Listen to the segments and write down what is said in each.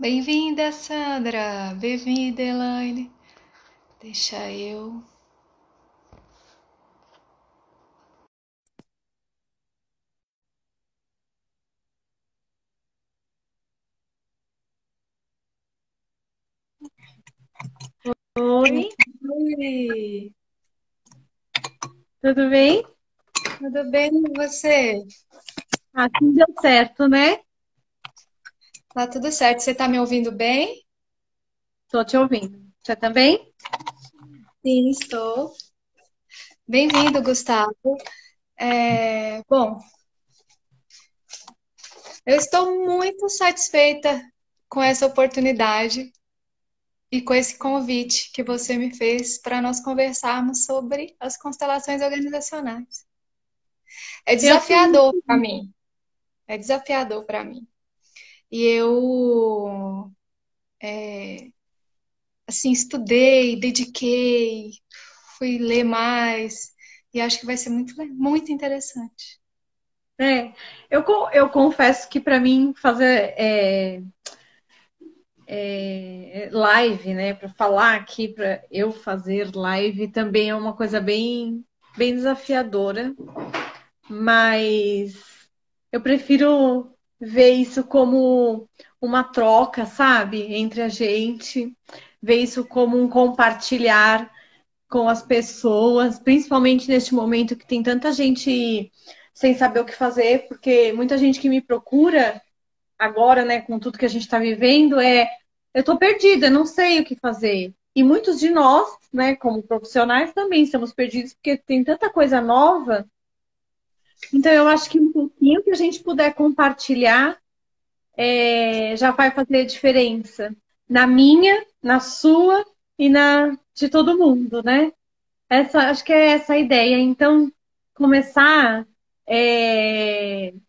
Bem-vinda, Sandra. Bem-vinda, Elaine. Deixa eu. Oi, Oi, tudo bem? tudo bem com você? Aqui deu certo, né? Tá tudo certo. Você tá me ouvindo bem? Tô te ouvindo. Você também? Sim, estou. Bem-vindo, Gustavo. Bom, eu estou muito satisfeita com essa oportunidade e com esse convite que você me fez para nós conversarmos sobre as constelações organizacionais. É Eu fiquei muito desafiador para feliz. mim. É desafiador para mim. E eu assim, estudei, dediquei, fui ler mais e acho que vai ser muito interessante. Eu confesso que para mim fazer live, né? Para falar aqui, para eu fazer live também é uma coisa bem desafiadora, mas eu prefiro ver isso como uma troca, sabe? Entre a gente, ver isso como um compartilhar com as pessoas, principalmente neste momento que tem tanta gente sem saber o que fazer, porque muita gente que me procura agora, né, com tudo que a gente está vivendo, eu estou perdida, não sei o que fazer. E muitos de nós, né, como profissionais, também estamos perdidos, porque tem tanta coisa nova. Então, eu acho que um pouquinho que a gente puder compartilhar já vai fazer diferença. Na minha, na sua e na de todo mundo, né? Acho que é essa a ideia. Então, começar,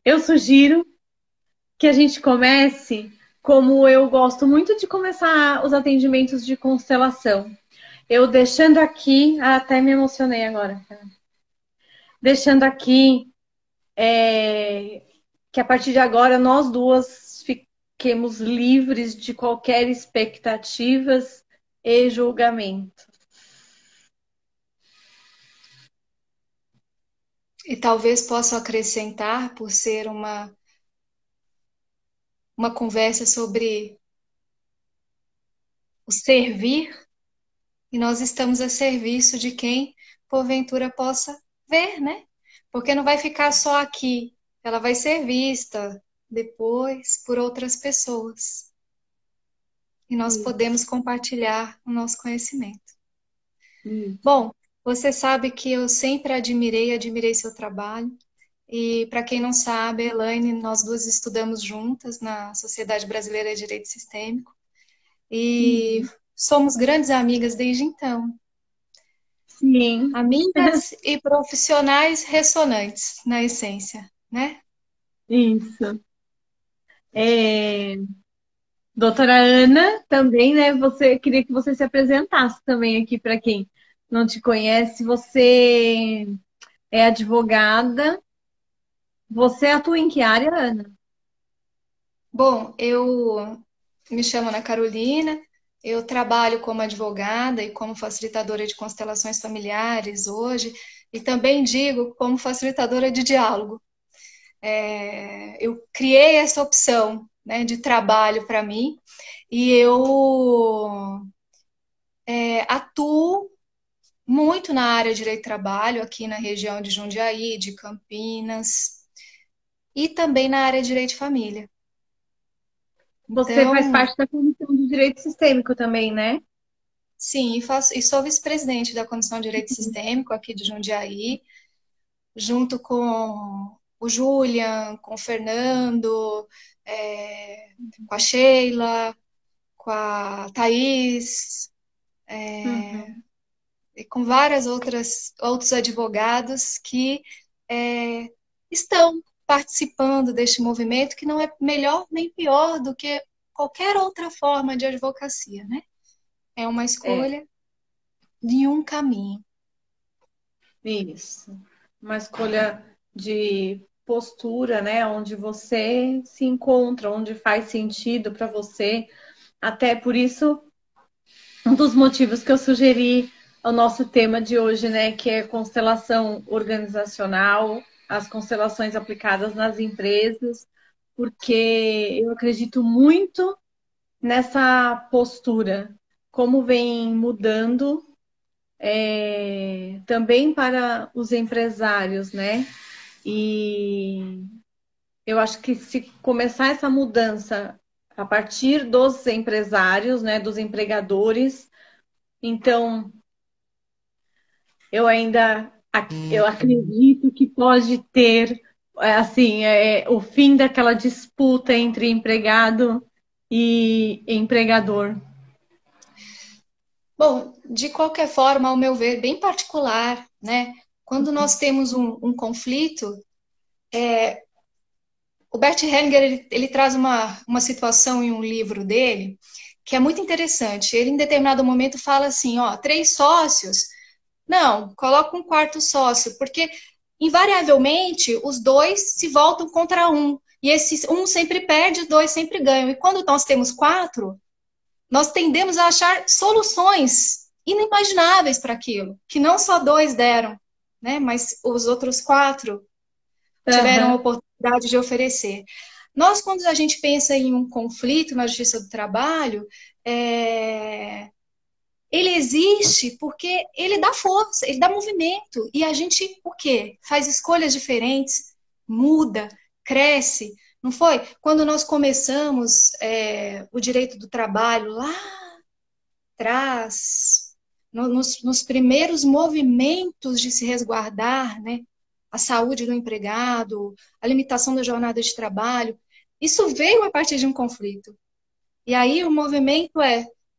eu sugiro que a gente comece como eu gosto muito de começar os atendimentos de constelação. Eu deixando aqui, até me emocionei agora, deixando aqui que a partir de agora nós duas fiquemos livres de qualquer expectativas e julgamento. E talvez possa acrescentar, por ser uma conversa sobre o servir, e nós estamos a serviço de quem porventura possa ver, né? Porque não vai ficar só aqui, ela vai ser vista depois por outras pessoas. E nós podemos compartilhar o nosso conhecimento. Bom, você sabe que eu sempre admirei seu trabalho. E para quem não sabe, Elaine, nós duas estudamos juntas na Sociedade Brasileira de Direito Sistêmico e somos grandes amigas desde então. Sim, Amigas e profissionais ressonantes, na essência, né? isso. É, doutora Ana, também, né? Você queria que você se apresentasse também aqui para quem não te conhece. Você é advogada. Você atua em que área, Ana? Bom, eu me chamo Ana Carolina, eu trabalho como advogada e como facilitadora de constelações familiares hoje, e também digo como facilitadora de diálogo. Eu criei essa opção, né, de trabalho para mim e eu atuo muito na área de direito do trabalho aqui na região de Jundiaí, de Campinas e também na área de direito de família. Você faz Então, parte da Comissão de Direito Sistêmico também, né? sim, e sou vice-presidente da Comissão de Direito Sistêmico aqui de Jundiaí, junto com o Julian, com o Fernando, é, com a Sheila, com a Thaís, Uhum. e com várias outros advogados que é, estão participando deste movimento, que não é melhor nem pior do que qualquer outra forma de advocacia, né? É uma É, escolha de um caminho. isso. Uma escolha de postura, né? Onde você se encontra, onde faz sentido para você. Até por isso, um dos motivos que eu sugeri o nosso tema de hoje, né? Que é constelação organizacional, as constelações aplicadas nas empresas, porque eu acredito muito nessa postura, como vem mudando também para os empresários, né? E eu acho que se começar essa mudança a partir dos empresários, né, dos empregadores, então eu ainda eu acredito que pode ter assim o fim daquela disputa entre empregado e empregador. Bom, de qualquer forma, ao meu ver, bem particular, né? Quando nós temos um conflito, o Bert Hellinger ele traz uma situação em um livro dele que é muito interessante. Ele, em determinado momento, fala assim: ó, três sócios. Não, coloca um quarto sócio, porque invariavelmente os dois se voltam contra um. E esse um sempre perde, os dois sempre ganham. E quando nós temos quatro, nós tendemos a achar soluções inimagináveis para aquilo, que não só dois deram, né? Mas os outros quatro tiveram a Uhum. oportunidade de oferecer. Nós, quando a gente pensa em um conflito na justiça do trabalho, ele existe porque ele dá força, ele dá movimento. E a gente, o quê? Faz escolhas diferentes, muda, cresce. Não foi? Quando nós começamos o direito do trabalho lá atrás, nos primeiros movimentos de se resguardar, né? A saúde do empregado, a limitação da jornada de trabalho, isso veio a partir de um conflito. E aí o movimento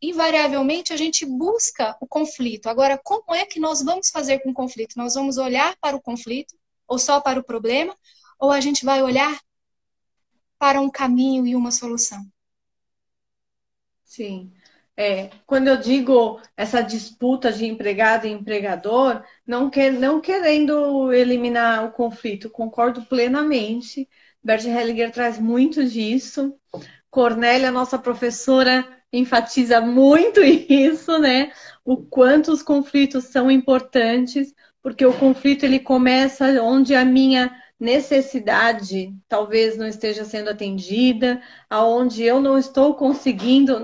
invariavelmente, a gente busca o conflito. Agora, como é que nós vamos fazer com o conflito? Nós vamos olhar para o conflito, ou só para o problema, ou a gente vai olhar para um caminho e uma solução? Sim. Quando eu digo essa disputa de empregado e empregador, não querendo eliminar o conflito, concordo plenamente. Bert Hellinger traz muito disso. Cornélia, nossa professora, enfatiza muito isso, né? O quanto os conflitos são importantes, porque o conflito ele começa onde a minha necessidade talvez não esteja sendo atendida, aonde eu não estou conseguindo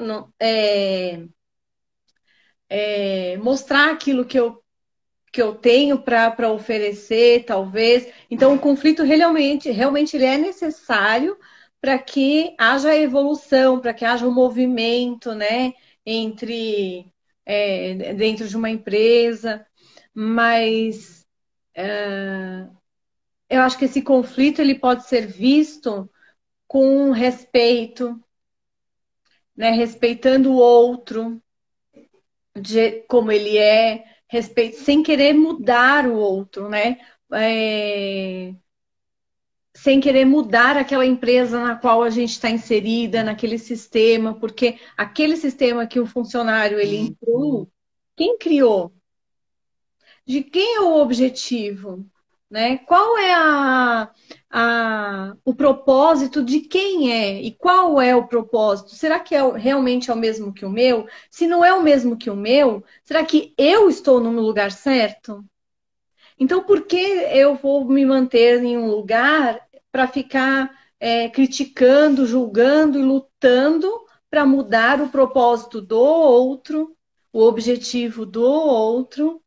mostrar aquilo que eu tenho para oferecer, talvez. Então, o conflito realmente ele é necessário para que haja evolução, para que haja um movimento, né, dentro de uma empresa. Mas eu acho que esse conflito ele pode ser visto com respeito, né, respeitando o outro como ele é, sem querer mudar o outro, né? É, sem querer mudar aquela empresa na qual a gente está inserida, naquele sistema, porque aquele sistema que o funcionário ele entrou, quem criou? De quem é o objetivo? Né? Qual é o propósito de quem é? E qual é o propósito? Será que realmente é o mesmo que o meu? Se não é o mesmo que o meu, será que eu estou no lugar certo? Então, por que eu vou me manter em um lugar para ficar criticando, julgando e lutando para mudar o propósito do outro, o objetivo do outro?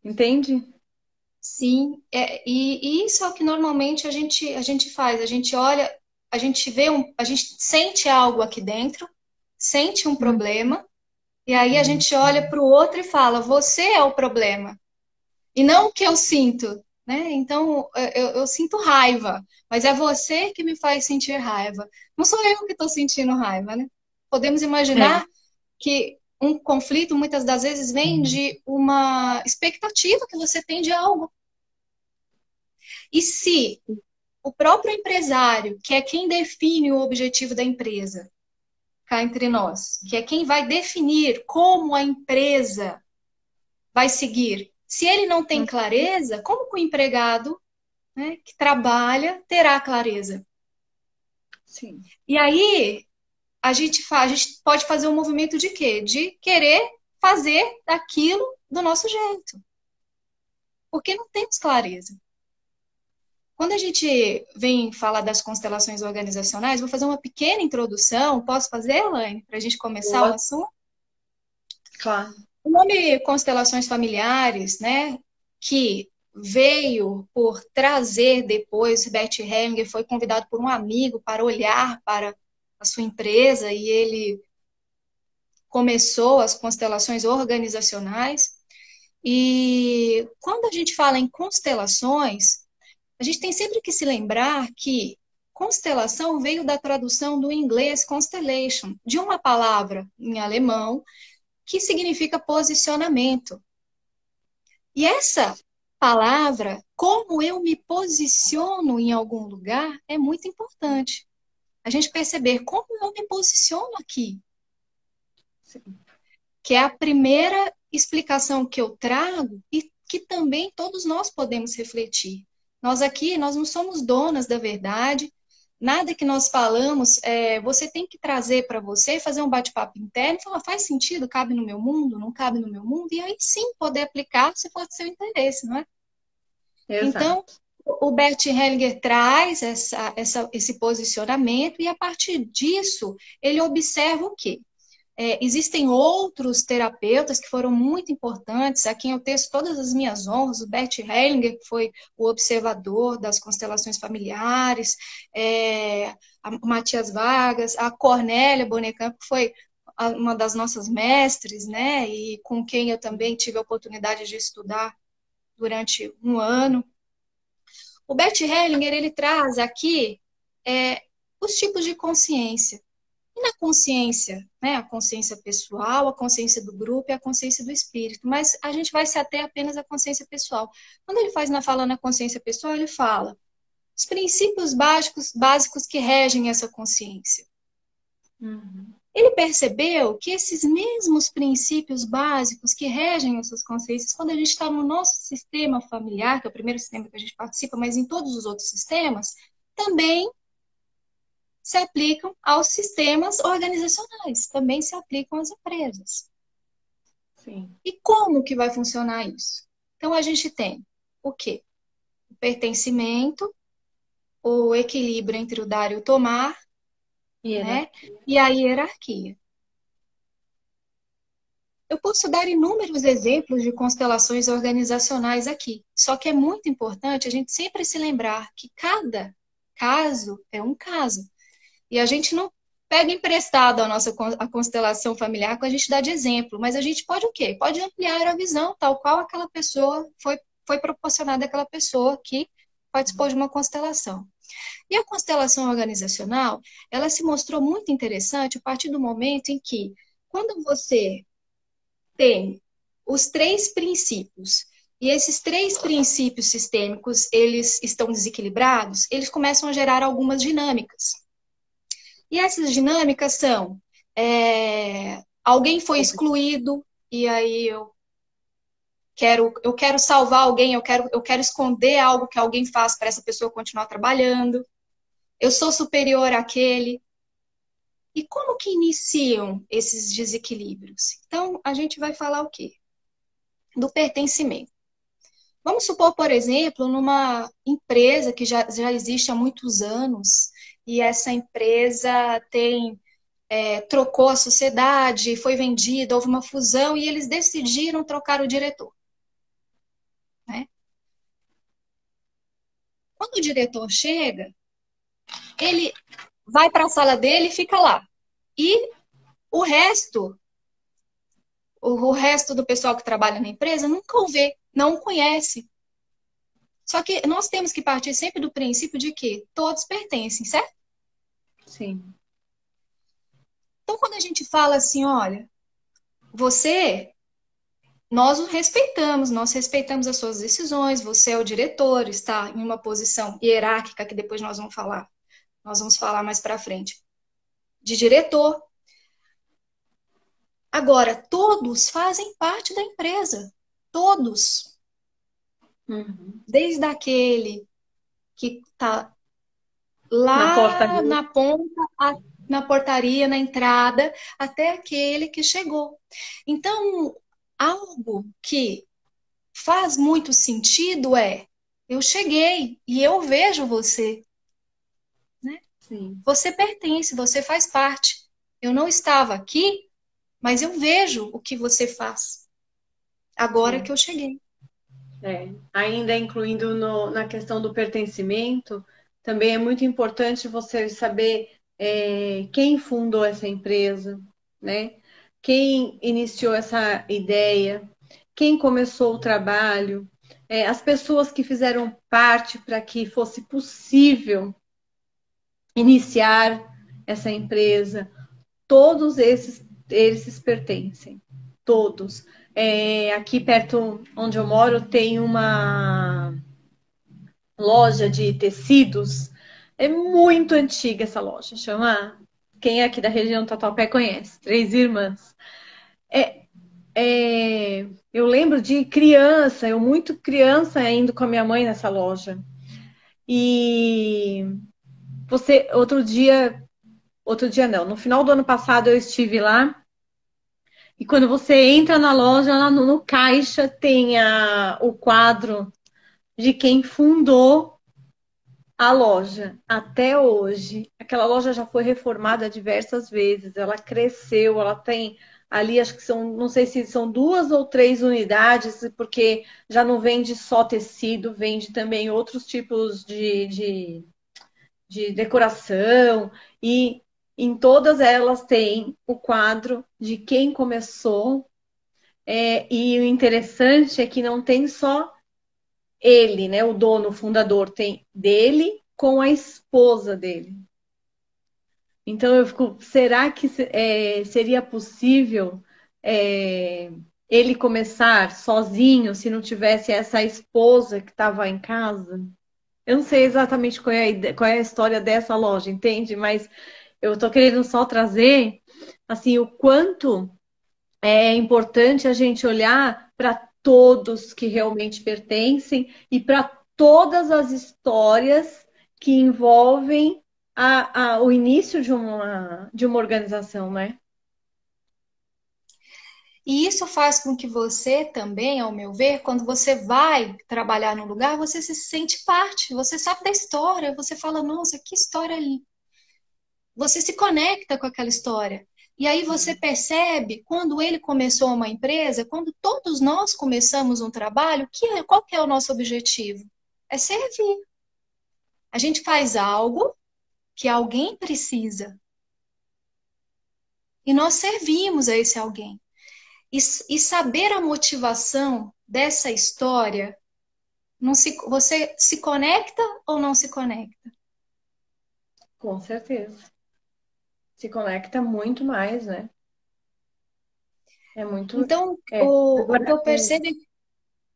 Entende? Sim, e isso é o que normalmente a gente faz. A gente olha, a gente vê a gente sente algo aqui dentro, sente um problema, e aí a gente olha para o outro e fala: você é o problema, e não o que eu sinto, né? Então eu sinto raiva, mas é você que me faz sentir raiva. Não sou eu que estou sentindo raiva, né? Podemos É. imaginar que um conflito muitas das vezes vem de uma expectativa que você tem de algo. E se o próprio empresário, que é quem define o objetivo da empresa, cá entre nós, que é quem vai definir como a empresa vai seguir, Se ele não tem clareza, como que o empregado, né, que trabalha terá clareza? Sim. E aí a gente pode fazer um movimento de quê? De querer fazer daquilo do nosso jeito, porque não temos clareza. Quando a gente vem falar das constelações organizacionais, vou fazer uma pequena introdução. Posso fazer, Elaine, para a gente começar o Boa, assunto? claro. O nome constelações familiares, né, que veio por trazer depois, Bert Hellinger foi convidado por um amigo para olhar para a sua empresa e ele começou as constelações organizacionais. E quando a gente fala em constelações, a gente tem sempre que se lembrar que constelação veio da tradução do inglês constellation, de uma palavra em alemão que significa posicionamento. E essa palavra, como eu me posiciono em algum lugar, é muito importante. A gente perceber como eu me posiciono aqui, Sim. que é a primeira explicação que eu trago e que também todos nós podemos refletir. Nós aqui, nós não somos donas da verdade, nada que nós falamos, você tem que trazer para você, fazer um bate-papo interno e falar, faz sentido, cabe no meu mundo, não cabe no meu mundo, e aí sim poder aplicar se for do seu interesse, não é? Então, Exato. o Bert Hellinger traz esse posicionamento e, a partir disso, ele observa o quê? Existem outros terapeutas que foram muito importantes. Aqui eu teço todas as minhas honras. O Bert Hellinger, que foi o observador das constelações familiares, o Matias Vargas, a Cornélia Bonecamp, que foi uma das nossas mestres, né? E com quem eu também tive a oportunidade de estudar durante um ano. O Bert Hellinger, ele traz aqui os tipos de consciência. E na consciência, né, a consciência pessoal, a consciência do grupo e a consciência do espírito. Mas a gente vai se ater apenas à consciência pessoal. Quando ele fala na consciência pessoal, ele fala os princípios básicos que regem essa consciência. Uhum. Ele percebeu que esses mesmos princípios básicos que regem essas consciências, quando a gente está no nosso sistema familiar, que é o primeiro sistema que a gente participa, mas em todos os outros sistemas, também se aplicam aos sistemas organizacionais, também se aplicam às empresas. Sim. E como que vai funcionar isso? Então, a gente tem o quê? O pertencimento, o equilíbrio entre o dar e o tomar, né? Hierarquia. E a hierarquia. Eu posso dar inúmeros exemplos de constelações organizacionais aqui, só que é muito importante a gente sempre se lembrar que cada caso é um caso. E a gente não pega emprestado a constelação familiar que a gente dá de exemplo, mas a gente pode o quê? Pode ampliar a visão, tal qual aquela pessoa foi proporcionada àquela pessoa que participou de uma constelação. E a constelação organizacional, ela se mostrou muito interessante a partir do momento em que, quando você tem os três princípios, e esses três princípios sistêmicos, eles estão desequilibrados, eles começam a gerar algumas dinâmicas. E essas dinâmicas são: alguém foi excluído, e aí eu quero salvar alguém, eu quero esconder algo que alguém faz para essa pessoa continuar trabalhando. Eu sou superior àquele. E como que iniciam esses desequilíbrios? Então, a gente vai falar o quê? Do pertencimento. Vamos supor, por exemplo, numa empresa que já existe há muitos anos, e essa empresa trocou a sociedade, foi vendida, houve uma fusão e eles decidiram trocar o diretor. Né? Quando o diretor chega, ele vai para a sala dele e fica lá. E o resto, o resto do pessoal que trabalha na empresa nunca o vê, não o conhece. Só que nós temos que partir sempre do princípio de que todos pertencem, certo? Sim. Então, quando a gente fala assim, olha, você, nós respeitamos as suas decisões, você é o diretor, está em uma posição hierárquica, que depois nós vamos falar mais para frente, de diretor. Agora, todos fazem parte da empresa, todos. Uhum. Desde aquele que está Na lá portaria. na ponta, na portaria, na entrada, até aquele que chegou. Então, algo que faz muito sentido é: eu cheguei e eu vejo você, né? Sim. Você pertence, você faz parte. Eu não estava aqui, mas eu vejo o que você faz agora É. que eu cheguei. Ainda incluindo na questão do pertencimento, também é muito importante você saber quem fundou essa empresa, né? Quem iniciou essa ideia, quem começou o trabalho, as pessoas que fizeram parte para que fosse possível iniciar essa empresa, todos esses pertencem, todos. Aqui perto onde eu moro tem uma loja de tecidos. É muito antiga essa loja, chama. Quem é aqui da região do Tatuapé conhece, Três Irmãs. Eu lembro de criança, eu muito criança indo com a minha mãe nessa loja. E outro dia não, no final do ano passado eu estive lá. E quando você entra na loja, lá no caixa tem o quadro de quem fundou a loja. Até hoje, aquela loja já foi reformada diversas vezes, ela cresceu, ela tem ali, acho que são, não sei se são 2 ou 3 unidades, porque já não vende só tecido, vende também outros tipos de decoração, e em todas elas tem o quadro de quem começou. E o interessante é que não tem só ele, né, o dono, o fundador, tem dele com a esposa dele. Então eu fico, será que seria possível é, ele começar sozinho se não tivesse essa esposa que estava em casa? Eu não sei exatamente qual é a história dessa loja, entende? Mas eu estou querendo só trazer assim o quanto é importante a gente olhar para todos que realmente pertencem e para todas as histórias que envolvem o início de uma organização, né? E isso faz com que você também, ao meu ver, quando você vai trabalhar num lugar, você se sente parte, você sabe da história, você fala, nossa, que história ali. Você se conecta com aquela história. E aí você percebe, quando ele começou uma empresa, quando todos nós começamos um trabalho, qual que é o nosso objetivo? É servir. A gente faz algo que alguém precisa. E nós servimos a esse alguém. E saber a motivação dessa história, você se conecta ou não se conecta? Com certeza. Se conecta muito mais, né? É muito. Então, É. o que Agora, eu percebo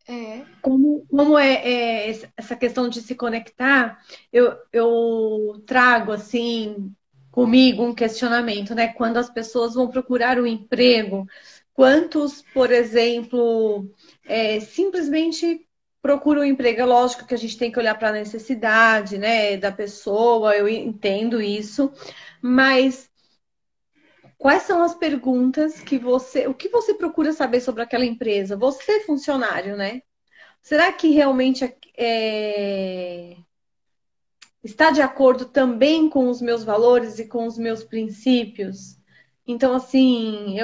é, como essa questão de se conectar, eu trago assim comigo um questionamento, né? Quando as pessoas vão procurar um emprego, quantos, por exemplo, simplesmente procuram um emprego? É lógico que a gente tem que olhar para a necessidade, né, da pessoa, eu entendo isso, mas quais são as perguntas o que você procura saber sobre aquela empresa? Você é funcionário, né? Será que realmente está de acordo também com os meus valores e com os meus princípios? Então, assim,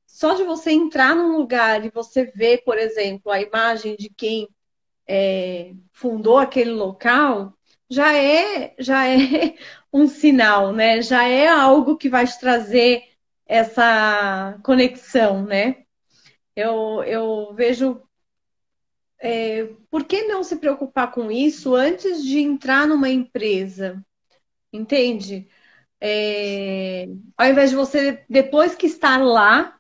só de você entrar num lugar e você ver, por exemplo, a imagem de quem fundou aquele local, já é um sinal, né? Já é algo que vai te trazer essa conexão, né? Eu vejo por que não se preocupar com isso antes de entrar numa empresa? Entende? Ao invés de você, depois que estar lá,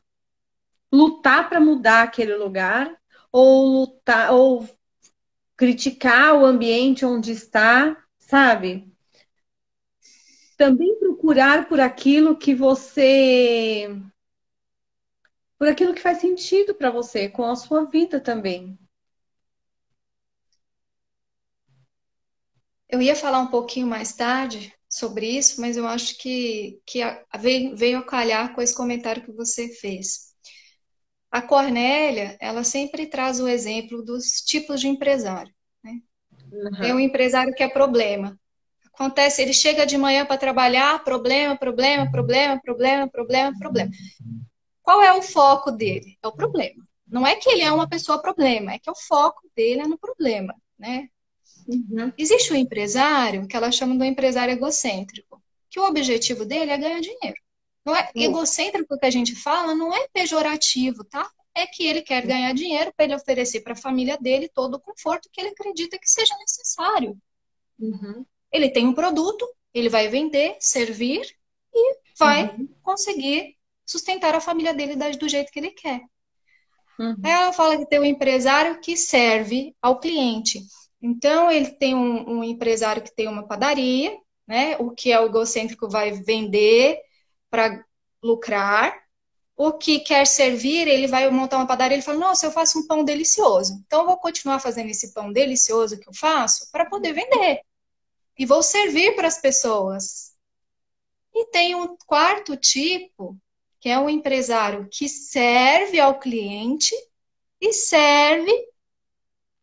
lutar para mudar aquele lugar, ou lutar, ou criticar o ambiente onde está, sabe? Também procurar por aquilo que faz sentido para você, com a sua vida também. Eu ia falar um pouquinho mais tarde sobre isso, mas eu acho que veio a calhar com esse comentário que você fez. A Cornélia, ela sempre traz o exemplo dos tipos de empresário, né? Tem um Uhum. empresário que é problema. Acontece, ele chega de manhã para trabalhar, problema, problema, problema, problema, problema, problema. Qual é o foco dele? É o problema. Não é que ele é uma pessoa problema, é que o foco dele é no problema, né? Uhum. Existe o empresário, que ela chama de um empresário egocêntrico, que o objetivo dele é ganhar dinheiro. Não é egocêntrico que a gente fala, não é pejorativo, tá? É que ele quer ganhar dinheiro para ele oferecer para a família dele todo o conforto que ele acredita que seja necessário. Uhum. Ele tem um produto, ele vai vender, servir e vai Uhum. conseguir sustentar a família dele do jeito que ele quer. Aí Uhum. ela fala que tem um empresário que serve ao cliente. Então, ele tem um empresário que tem uma padaria, né? O que é o egocêntrico vai vender para lucrar. O que quer servir, ele vai montar uma padaria, ele fala, nossa, eu faço um pão delicioso. Então, eu vou continuar fazendo esse pão delicioso que eu faço para poder vender. E vou servir para as pessoas. E tem um quarto tipo, que é o empresário que serve ao cliente e serve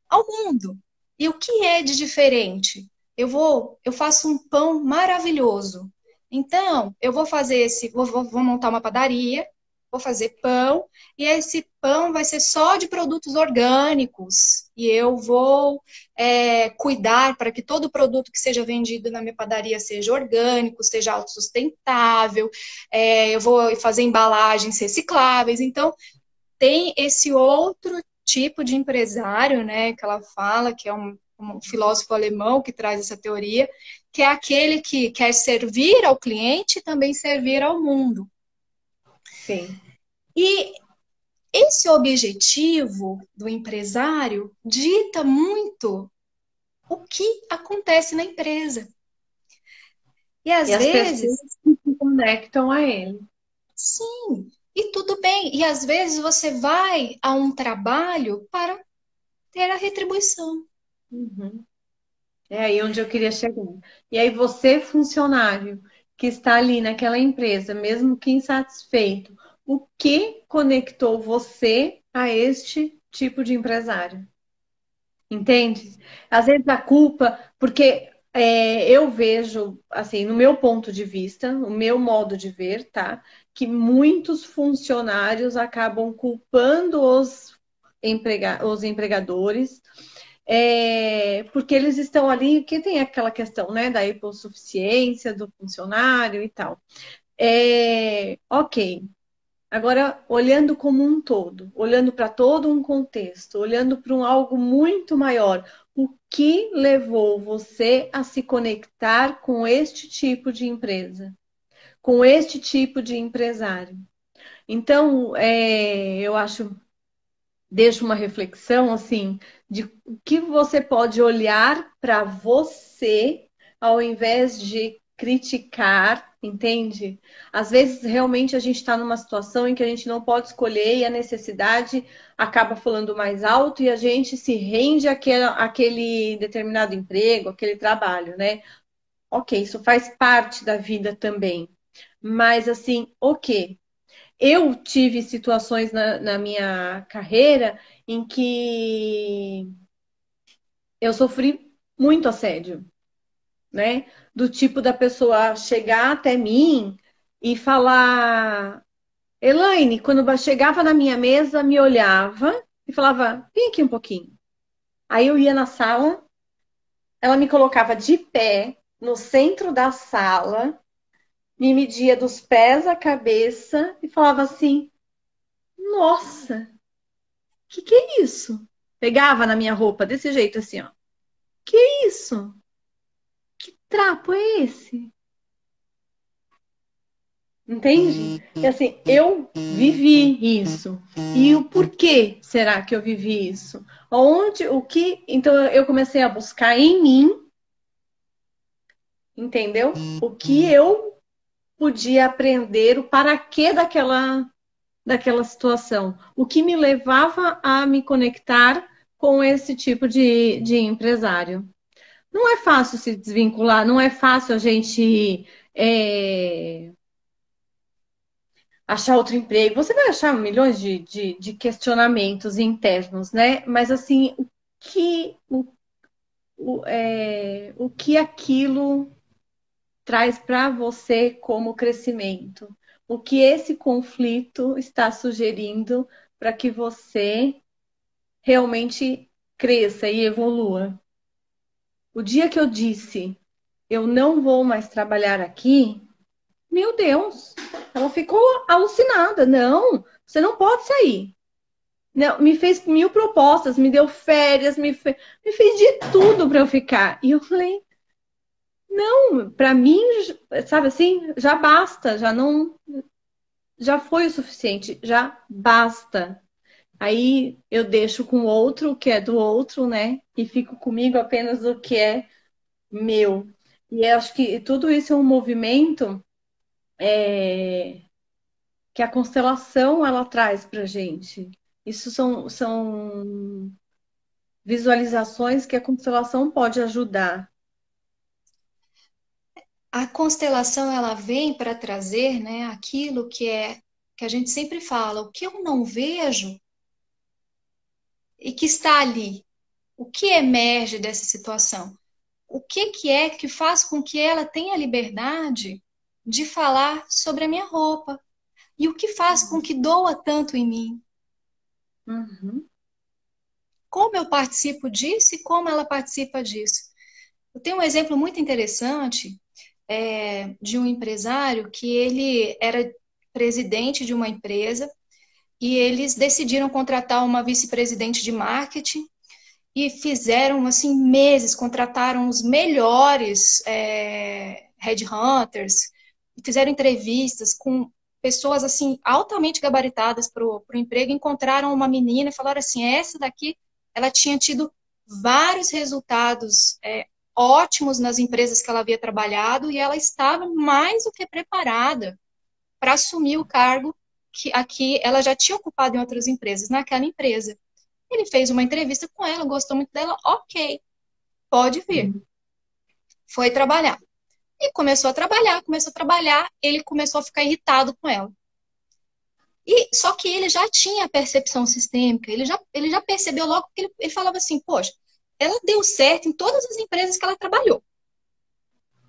ao mundo. E o que é de diferente? Eu faço um pão maravilhoso. Então, eu vou fazer vou montar uma padaria, vou fazer pão, e esse pão vai ser só de produtos orgânicos. E eu vou cuidar para que todo produto que seja vendido na minha padaria seja orgânico, seja autossustentável, eu vou fazer embalagens recicláveis. Então, tem esse outro tipo de empresário, né, que ela fala, que é um filósofo alemão que traz essa teoria, que é aquele que quer servir ao cliente e também servir ao mundo. Sim. E esse objetivo do empresário dita muito o que acontece na empresa. E E às as pessoas vezes, que se conectam a ele. sim, e tudo bem. E às vezes você vai a um trabalho para ter a retribuição. Uhum. É aí onde eu queria chegar. E aí você, funcionário, que está ali naquela empresa, mesmo que insatisfeito, o que conectou você a este tipo de empresário? Entende? Às vezes a culpa, porque eu vejo, assim, no meu ponto de vista, no meu modo de ver, tá? Que muitos funcionários acabam culpando os empregadores, porque eles estão ali, que tem aquela questão, né, da hipossuficiência do funcionário e tal. Ok. Agora, olhando como um todo, olhando para todo um contexto, olhando para algo muito maior, o que levou você a se conectar com este tipo de empresa, com este tipo de empresário? Então, eu acho, deixo uma reflexão assim, de o que você pode olhar para você ao invés de criticar, entende? Às vezes realmente a gente está numa situação em que a gente não pode escolher e a necessidade acaba falando mais alto e a gente se rende àquele determinado emprego, aquele trabalho, né? Ok, isso faz parte da vida também. Mas assim, o quê? Eu tive situações na minha carreira em que eu sofri muito assédio, né? Do tipo da pessoa chegar até mim e falar: Elaine, quando chegava na minha mesa, me olhava e falava: vem aqui um pouquinho. Aí eu ia na sala, ela me colocava de pé no centro da sala, me media dos pés à cabeça e falava assim: nossa, que é isso? Pegava na minha roupa desse jeito assim, ó. Que é isso? Que trapo é esse? Entende? E assim, eu vivi isso. E o porquê será que eu vivi isso? Onde, o que. Então eu comecei a buscar em mim, entendeu? O que eu podia aprender, o para quê daquela situação. O que me levava a me conectar com esse tipo de empresário. Não é fácil se desvincular, não é fácil a gente é, achar outro emprego. Você vai achar milhões de questionamentos internos, né? Mas assim, que, o que aquilo traz para você como crescimento? O que esse conflito está sugerindo para que você realmente cresça e evolua? O dia que eu disse, eu não vou mais trabalhar aqui, meu Deus, ela ficou alucinada. Não, você não pode sair. Não, me fez mil propostas, me deu férias, me fez de tudo para eu ficar. E eu falei, não, para mim, sabe assim, já basta, já não, já foi o suficiente, já basta. Aí eu deixo com o outro o que é do outro, né? E fico comigo apenas o que é meu. E eu acho que tudo isso é um movimento que a constelação ela traz para gente. Isso são visualizações que a constelação pode ajudar. A constelação ela vem para trazer, né, aquilo que a gente sempre fala, o que eu não vejo e que está ali, o que emerge dessa situação, o que é que faz com que ela tenha liberdade de falar sobre a minha roupa e o que faz com que doa tanto em mim. Uhum, Como eu participo disso e como ela participa disso. Eu tenho um exemplo muito interessante de um empresário que ele era presidente de uma empresa e eles decidiram contratar uma vice-presidente de marketing e fizeram assim meses, contrataram os melhores headhunters, fizeram entrevistas com pessoas assim altamente gabaritadas para o emprego, encontraram uma menina e falaram assim, essa daqui, ela tinha tido vários resultados ótimos nas empresas que ela havia trabalhado e ela estava mais do que preparada para assumir o cargo que aqui ela já tinha ocupado em outras empresas, naquela empresa. Ele fez uma entrevista com ela, gostou muito dela, ok, pode vir. Foi trabalhar. E começou a trabalhar, ele começou a ficar irritado com ela. E só que ele já tinha a percepção sistêmica, ele já percebeu logo que ele falava assim, poxa, ela deu certo em todas as empresas que ela trabalhou.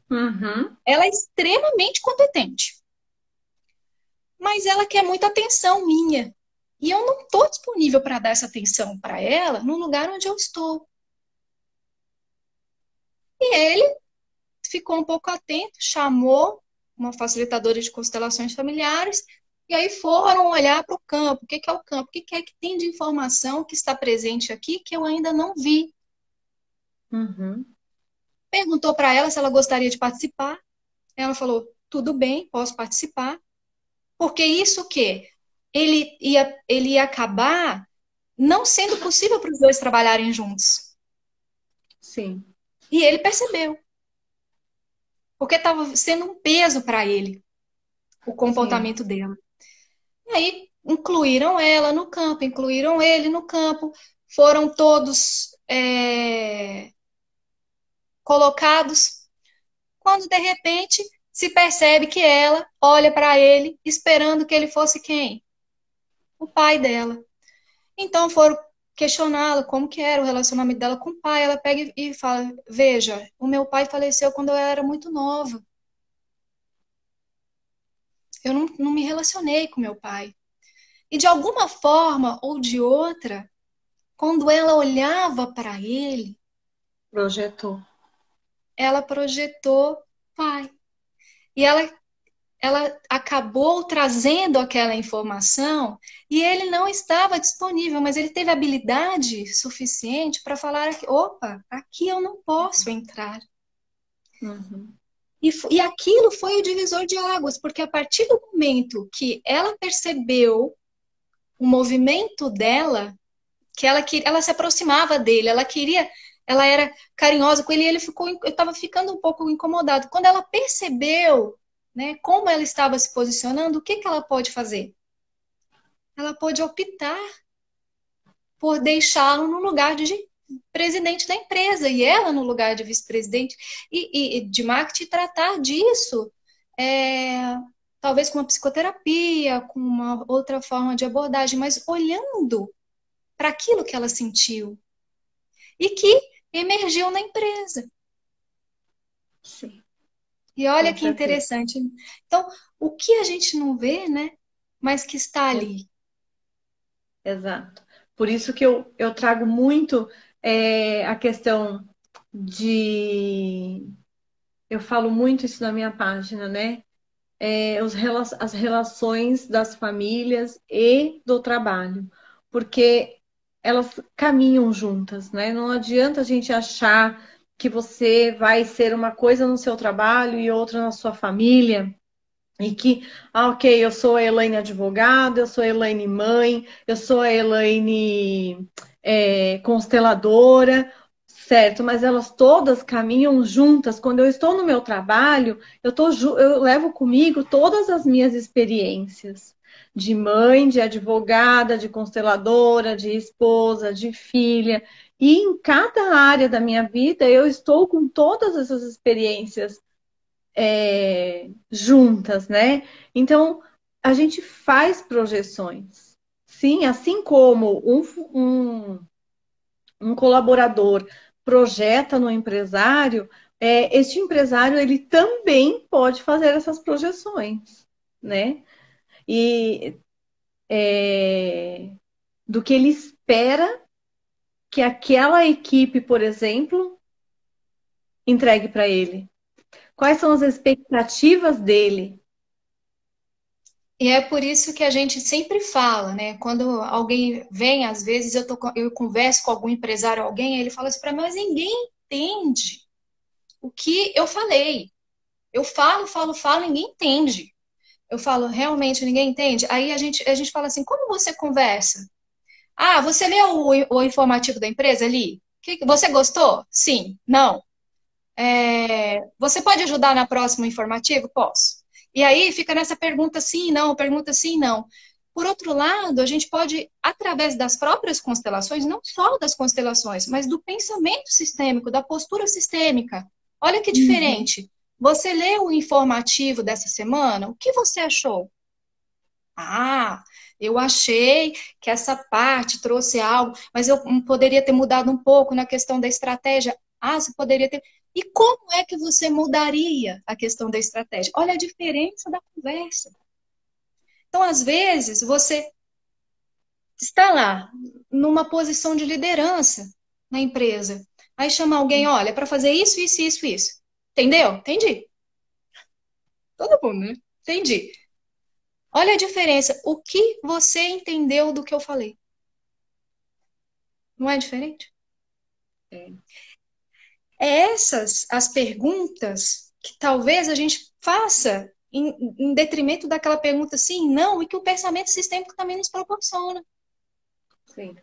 uhum, Ela é extremamente competente. Mas ela quer muita atenção minha. E eu não estou disponível para dar essa atenção para ela no lugar onde eu estou. E ele ficou um pouco atento, chamou uma facilitadora de constelações familiares, e aí foram olhar para o campo. O que é o campo? O que é que tem de informação que está presente aqui que eu ainda não vi? uhum. Perguntou para ela se ela gostaria de participar. Ela falou: tudo bem, posso participar. Porque isso que ele ia acabar não sendo possível para os dois trabalharem juntos. Sim, E ele percebeu, porque estava sendo um peso para ele o sim. comportamento dela. E aí incluíram ela no campo, incluíram ele no campo, foram todos colocados, quando de repente se percebe que ela olha para ele esperando que ele fosse quem? O pai dela. Então foram questioná-la como que era o relacionamento dela com o pai. Ela pega e fala: veja, o meu pai faleceu quando eu era muito nova. Eu não me relacionei com meu pai. E de alguma forma ou de outra, quando ela olhava para ele, Projetou. ela projetou pai. E ela acabou trazendo aquela informação e ele não estava disponível, mas ele teve habilidade suficiente para falar: opa, aqui eu não posso entrar. Uhum. E aquilo foi o divisor de águas, porque a partir do momento que ela percebeu o movimento dela, que ela se aproximava dele, ela queria, ela era carinhosa com ele, e ele ficou, eu estava ficando um pouco incomodado. Quando ela percebeu, né, como ela estava se posicionando, o que que ela pode fazer? Ela pode optar por deixá-lo no lugar de presidente da empresa e ela no lugar de vice-presidente e de marketing tratar disso, é, talvez com uma psicoterapia, com uma outra forma de abordagem, mas olhando para aquilo que ela sentiu e que emergiu na empresa. Sim, E olha com que certeza. interessante. Então, o que a gente não vê, né? Mas que está ali. Exato. Por isso que eu trago muito a questão de. Eu falo muito isso na minha página, né? As relações das famílias e do trabalho, porque elas caminham juntas, né? Não adianta a gente achar que você vai ser uma coisa no seu trabalho e outra na sua família. E que, ok, eu sou a Elaine advogada, eu sou a Elaine mãe, eu sou a Elaine consteladora, certo? Mas elas todas caminham juntas. Quando eu estou no meu trabalho, eu levo comigo todas as minhas experiências de mãe, de advogada, de consteladora, de esposa, de filha. E em cada área da minha vida, eu estou com todas essas experiências juntas, né? Então, a gente faz projeções. Sim, assim como um colaborador projeta no empresário, este empresário ele também pode fazer essas projeções, né? E do que ele espera que aquela equipe, por exemplo, entregue para ele. Quais são as expectativas dele? E é por isso que a gente sempre fala, né? Quando alguém vem, às vezes eu converso com algum empresário, alguém, ele fala assim para mim, mas ninguém entende o que eu falei. Eu falo, falo, falo, ninguém entende. Eu falo, realmente ninguém entende? Aí a gente fala assim, como você conversa? Ah, você leu o informativo da empresa ali? Você gostou? Sim. Não. Você pode ajudar na próxima informativo? Posso. E aí fica nessa pergunta sim, não, pergunta sim, não. Por outro lado, a gente pode, através das próprias constelações, não só das constelações, mas do pensamento sistêmico, da postura sistêmica. Olha que Uhum. diferente. Você leu o informativo dessa semana? O que você achou? Ah, eu achei que essa parte trouxe algo, mas eu poderia ter mudado um pouco na questão da estratégia. Ah, você poderia ter. E como é que você mudaria a questão da estratégia? Olha a diferença da conversa. Então, às vezes, você está lá, numa posição de liderança na empresa. Aí chama alguém, olha, para fazer isso, isso, isso, isso. Entendeu? Entendi. Todo mundo, né? Entendi. Olha a diferença. O que você entendeu do que eu falei? Não é diferente? É. É essas as perguntas que talvez a gente faça em detrimento daquela pergunta sim, não, e que o pensamento sistêmico também nos proporciona. Sim.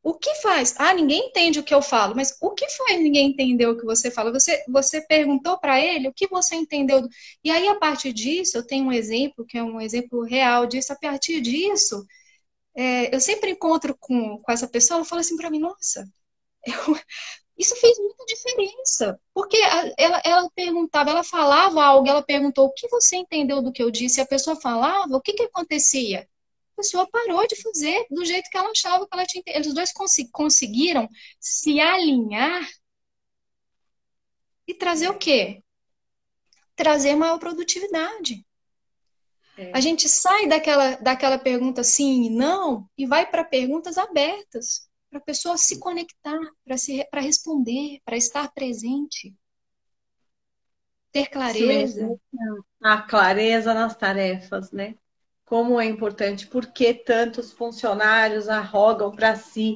O que faz? Ah, ninguém entende o que eu falo, mas o que faz ninguém entender o que você fala? Você perguntou para ele o que você entendeu. E aí, a partir disso, eu tenho um exemplo, que é um exemplo real disso. A partir disso, eu sempre encontro com essa pessoa, ela fala assim para mim, nossa, isso fez muita diferença, porque ela perguntava, ela falava algo, ela perguntou o que você entendeu do que eu disse, e a pessoa falava, o que que acontecia? A pessoa parou de fazer do jeito que ela achava que ela tinha. Eles dois conseguiram se alinhar e trazer o É, quê? Trazer maior produtividade. A é. gente sai daquela pergunta sim e não e vai para perguntas abertas, para a pessoa se conectar, para responder, para estar presente, ter clareza. Silenciar a clareza nas tarefas, né? Como é importante, porque tantos funcionários arrogam para si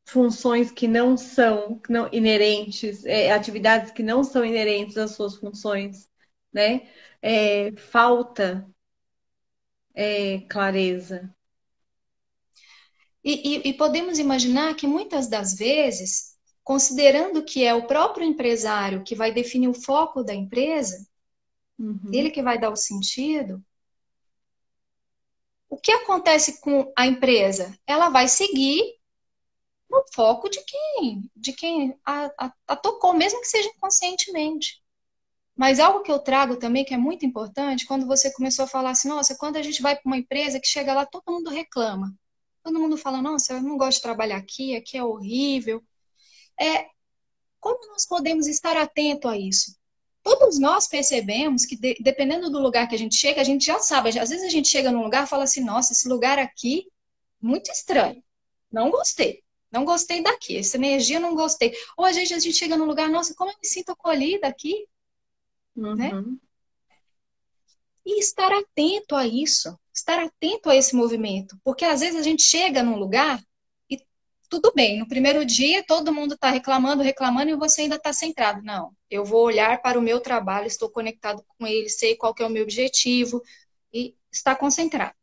funções que não são inerentes, atividades que não são inerentes às suas funções, né? Falta clareza. E podemos imaginar que muitas das vezes, considerando que é o próprio empresário que vai definir o foco da empresa, ele Uhum. que vai dar o sentido, o que acontece com a empresa? Ela vai seguir no foco de quem a tocou, mesmo que seja inconscientemente. Mas algo que eu trago também, que é muito importante, quando você começou a falar assim, nossa, quando a gente vai para uma empresa que chega lá, todo mundo reclama. Todo mundo fala, nossa, eu não gosto de trabalhar aqui, aqui é horrível. É, como nós podemos estar atento a isso? Todos nós percebemos que, dependendo do lugar que a gente chega, a gente já sabe. Às vezes a gente chega num lugar e fala assim, nossa, esse lugar aqui, muito estranho. Não gostei. Não gostei daqui. Essa energia não gostei. Ou às vezes a gente chega num lugar, nossa, como eu me sinto acolhida aqui, né? Uhum. E estar atento a isso, estar atento a esse movimento, porque às vezes a gente chega num lugar e tudo bem, no primeiro dia todo mundo está reclamando, reclamando e você ainda está centrado. Não, eu vou olhar para o meu trabalho, estou conectado com ele, sei qual que é o meu objetivo e está concentrado.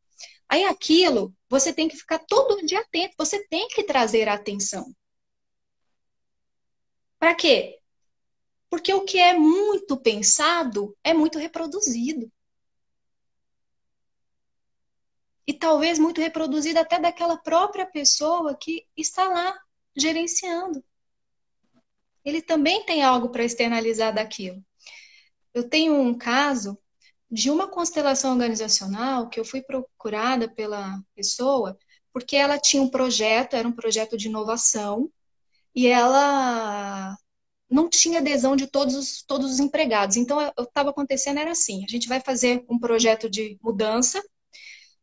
Aí aquilo, você tem que ficar todo dia atento, você tem que trazer a atenção. Para quê? Porque o que é muito pensado é muito reproduzido. E talvez muito reproduzida até daquela própria pessoa que está lá gerenciando. Ele também tem algo para externalizar daquilo. Eu tenho um caso de uma constelação organizacional que eu fui procurada pela pessoa porque ela tinha um projeto, era um projeto de inovação, e ela não tinha adesão de todos os empregados. Então, o que estava acontecendo era assim, a gente vai fazer um projeto de mudança,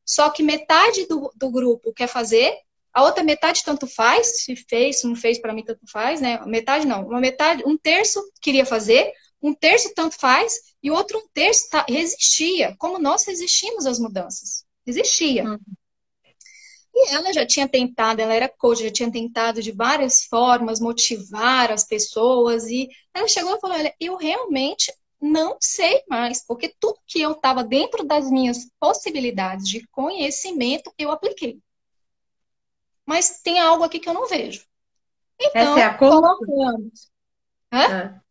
só que metade do grupo quer fazer, a outra metade tanto faz, se fez, se não fez, para mim tanto faz, né? Metade não, uma metade, um terço queria fazer, um terço tanto faz, e o outro um terço resistia, como nós resistimos às mudanças. Resistia. Uhum. E ela já tinha tentado, ela era coach, já tinha tentado de várias formas motivar as pessoas, e ela chegou e falou: olha, eu realmente não sei mais, porque tudo que eu estava dentro das minhas possibilidades de conhecimento, eu apliquei. Mas tem algo aqui que eu não vejo. Essa é Então, a coach? colocamos. Hã? Ah.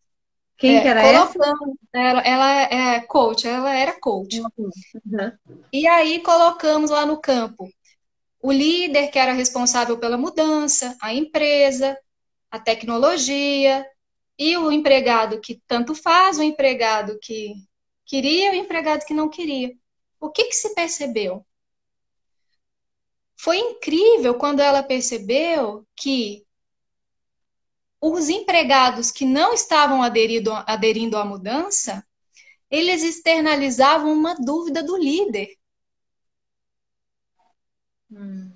Quem que era essa? Colocamos. Ela é coach, ela era coach. Uhum. E aí colocamos lá no campo o líder que era responsável pela mudança, a empresa, a tecnologia, e o empregado que tanto faz, o empregado que queria e o empregado que não queria. O que que se percebeu? Foi incrível quando ela percebeu que os empregados que não estavam aderindo à mudança, eles externalizavam uma dúvida do líder. Hum.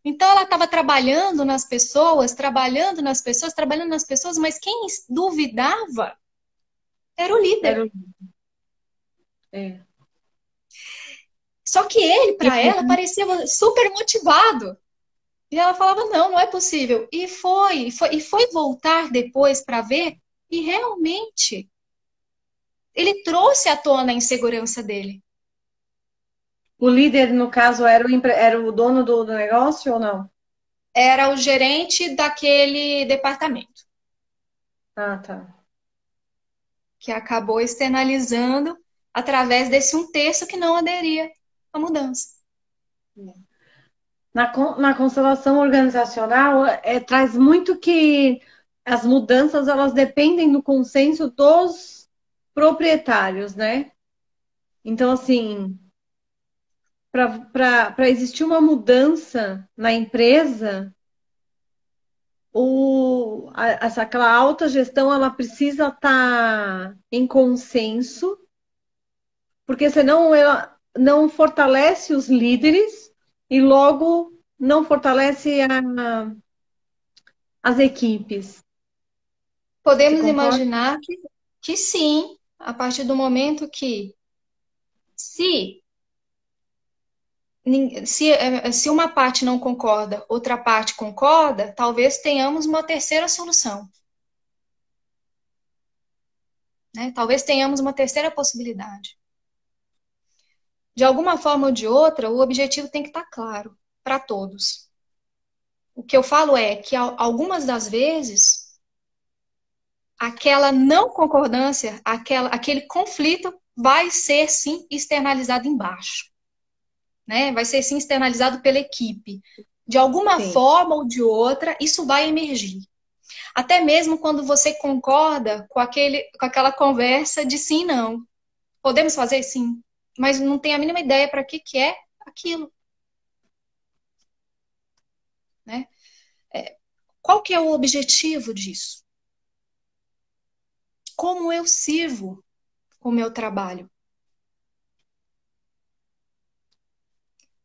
Então ela estava trabalhando nas pessoas, trabalhando nas pessoas, trabalhando nas pessoas, mas quem duvidava era o líder. Era o... É. Só que ele, E para ela, parecia super motivado. E ela falava, não, não é possível. E foi voltar depois para ver, e realmente ele trouxe à tona a insegurança dele. o líder, no caso, era era o dono do negócio ou não? Era o gerente daquele departamento, Ah, tá. que acabou externalizando através desse um terço que não aderia à mudança. Na constelação organizacional, traz muito que as mudanças elas dependem do consenso dos proprietários, né? Então, assim, para existir uma mudança na empresa, aquela alta gestão ela precisa estar em consenso, porque senão ela não fortalece os líderes e logo não fortalece as equipes. Você Podemos concorda? imaginar que sim, a partir do momento que, se, se uma parte não concorda, outra parte concorda, talvez tenhamos uma terceira solução, né? Talvez tenhamos uma terceira possibilidade. De alguma forma ou de outra, o objetivo tem que estar claro para todos. O que eu falo é que algumas das vezes aquela não concordância, aquele conflito vai ser sim externalizado embaixo, né? Vai ser sim externalizado pela equipe. De alguma sim, forma ou de outra, isso vai emergir. Até mesmo quando você concorda com aquela conversa de sim e não. Podemos fazer sim, mas não tem a mínima ideia para que é aquilo, né? Qual que é o objetivo disso? Como eu sirvo o meu trabalho?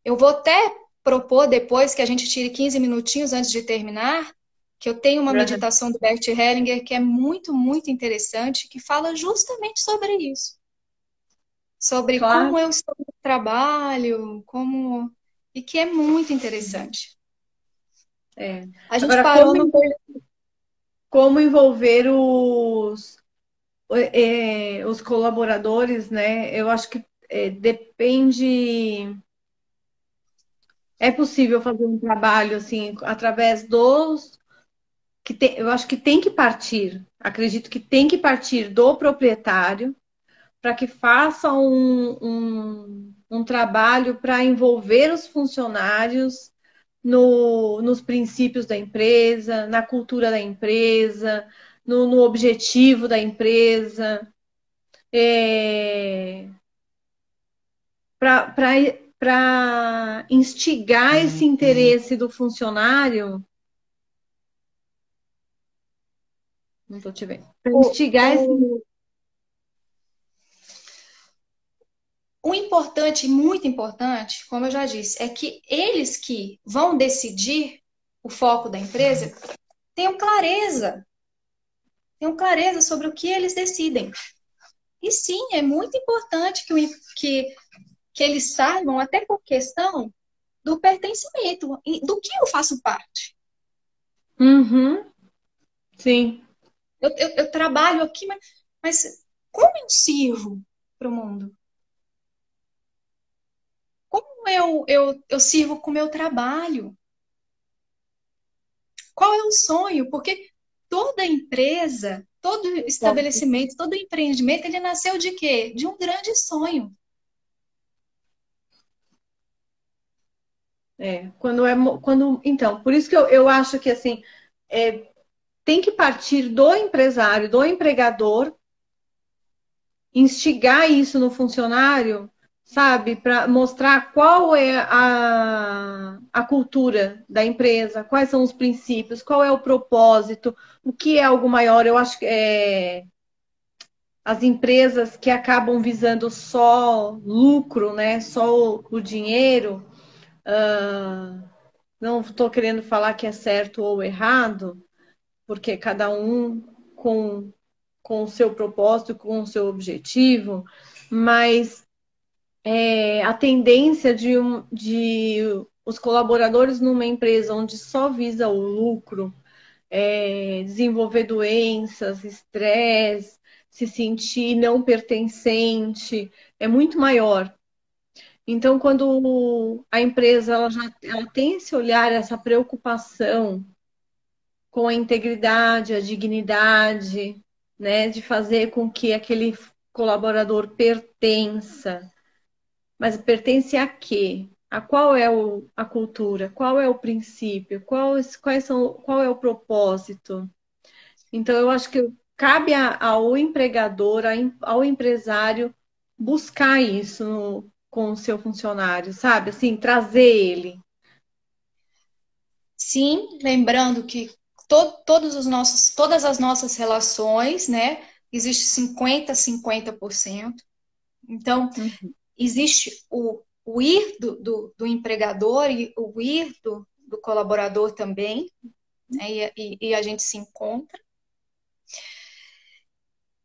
Eu vou até propor depois que a gente tire 15 minutinhos antes de terminar, que eu tenho uma uhum, meditação do Bert Hellinger que é muito, muito interessante, que fala justamente sobre isso. Sobre claro. como eu estou no trabalho, como... E que é muito interessante. É. A gente Agora, parou no... como envolver os colaboradores, né? Eu acho que depende. É possível fazer um trabalho assim através dos eu acho que tem que partir. Acredito que tem que partir do proprietário para que faça um trabalho para envolver os funcionários nos princípios da empresa, na cultura da empresa, no objetivo da empresa, para instigar esse interesse do funcionário. Não estou te vendo. Para O, instigar esse. o, o importante, muito importante, como eu já disse, é que eles que vão decidir o foco da empresa tenham clareza sobre o que eles decidem. E sim, é muito importante que, que eles saibam, até por questão do pertencimento, do que eu faço parte. Uhum, sim. Eu trabalho aqui, mas como eu sirvo para o mundo? Como eu sirvo com o meu trabalho? Qual é o sonho? Porque toda empresa, todo estabelecimento, todo empreendimento, ele nasceu de quê? De um grande sonho. Então, por isso que eu acho que assim tem que partir do empresário, do empregador, instigar isso no funcionário, sabe, para mostrar qual é a cultura da empresa, quais são os princípios, qual é o propósito, o que é algo maior. Eu acho que as empresas que acabam visando só lucro, né, só o dinheiro, não estou querendo falar que é certo ou errado, porque cada um com o seu propósito, com o seu objetivo, mas a tendência de os colaboradores numa empresa onde só visa o lucro, desenvolver doenças, estresse, se sentir não pertencente, é muito maior. Então, quando a empresa ela tem esse olhar, essa preocupação com a integridade, a dignidade, né, de fazer com que aquele colaborador pertença. Mas pertence a quê? A qual é a cultura? Qual é o princípio? Qual é o propósito? Então, eu acho que cabe ao empregador, ao empresário, buscar isso com o seu funcionário, sabe? Assim, trazer ele. Sim, lembrando que todas as nossas relações, né, existe 50-50%. Então, existe o ir do empregador e o ir do colaborador também, né, e a gente se encontra.